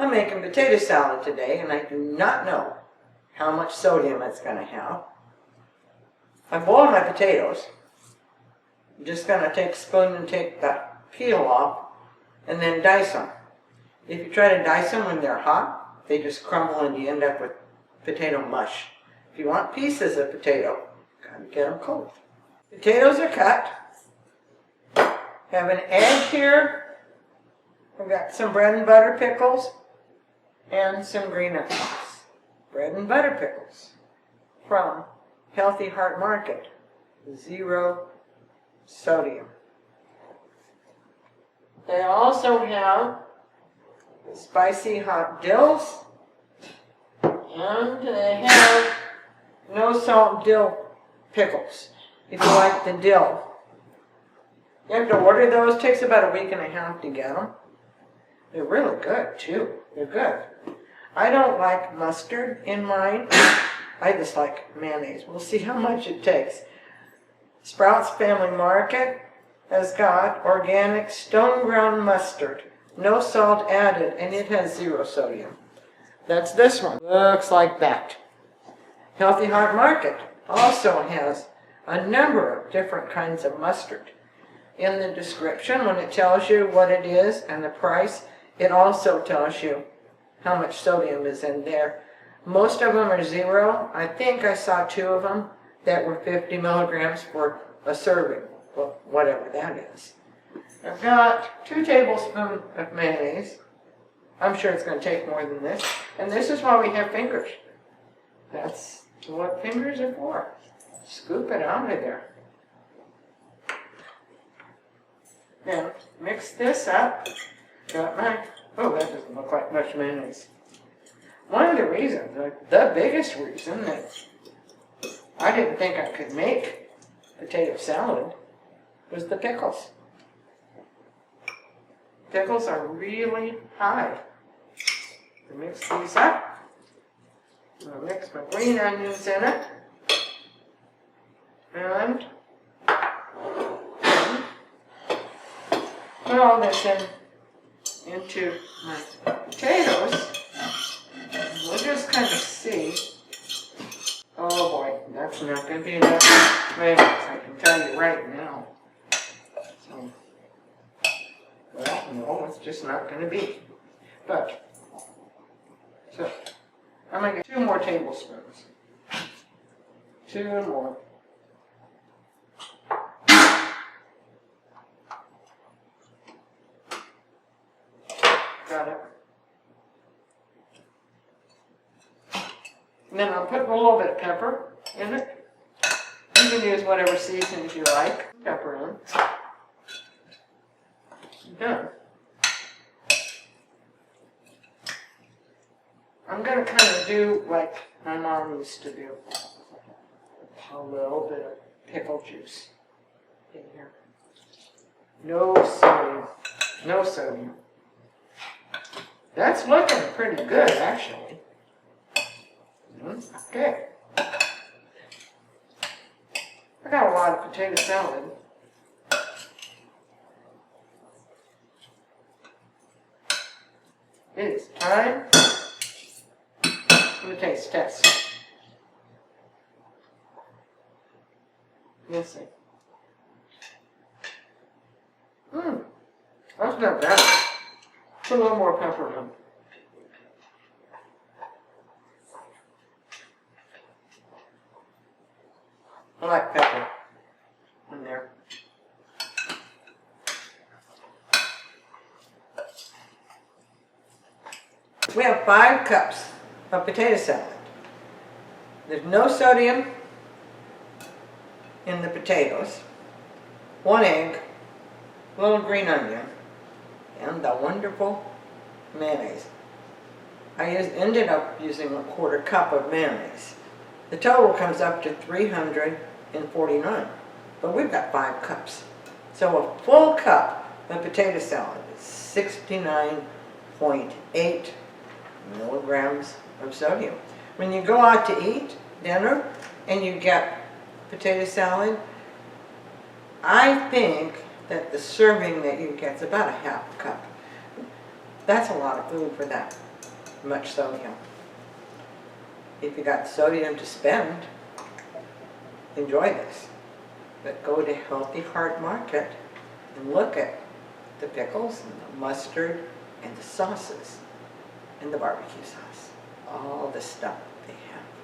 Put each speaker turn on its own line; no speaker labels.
I'm making potato salad today, and I do not know how much sodium it's going to have. I boil my potatoes. I'm just going to take a spoon and take the peel off, and then dice them. If you try to dice them when they're hot, they just crumble and you end up with potato mush. If you want pieces of potato, gotta get them cold. Potatoes are cut. Have an egg here. I've got some bread and butter pickles and some green onions. Bread and butter pickles from Healthy Heart Market. 0 sodium. They also have spicy hot dills, and they have no salt dill pickles if you like the dill. You have to order those. It takes about a week and a half to get them. They're really good too. They're good. I don't like mustard in mine. I just like mayonnaise. We'll see how much it takes. Sprouts Family Market has got organic stone ground mustard. No salt added, and it has 0 sodium. That's this one. Looks like that. Healthy Heart Market also has a number of different kinds of mustard. In the description, when it tells you what it is and the price, it also tells you how much sodium is in there. Most of them are 0. I think I saw 2 of them that were 50 milligrams for a serving, well, whatever that is. I've got 2 tablespoons of mayonnaise. I'm sure it's going to take more than this. And this is why we have fingers. That's what fingers are for. Scoop it out of there. Now, mix this up. Got my, oh, that doesn't look like much mayonnaise. One of the reasons, the biggest reason that I didn't think I could make potato salad was the pickles. Pickles are really high. I mix these up. I'll mix my green onions in it. And put all this into my potatoes. We'll just kind of see. Oh boy, that's not going to be enough mayonnaise, I can tell you right now. So, well, no, it's just not going to be. But, so, I'm going to get 2 more tablespoons. 2 more. Got it. And then I'll put a little bit of pepper in it. You can use whatever seasonings you like. Pepper in. Done. I'm going to kind of do like my mom used to do. A little bit of pickle juice in here. No sodium. No sodium. That's looking pretty good, actually. Okay. I got a lot of potato salad. It is time for the taste test. Let's see. That's not bad. Put a little more pepper in. I like pepper in there. We have 5 cups of potato salad. There's no sodium in the potatoes, 1 egg, a little green onion, and the wonderful mayonnaise. I ended up using a 1/4 cup of mayonnaise. The total comes up to 349, but we've got 5 cups. So a full cup of potato salad is 69.8 milligrams of sodium. When you go out to eat dinner and you get potato salad, I think that the serving that you get is about a 1/2 cup. That's a lot of food for that. much sodium. If you got sodium to spend, enjoy this. But go to Healthy Heart Market and look at the pickles and the mustard and the sauces and the barbecue sauce. All the stuff they have.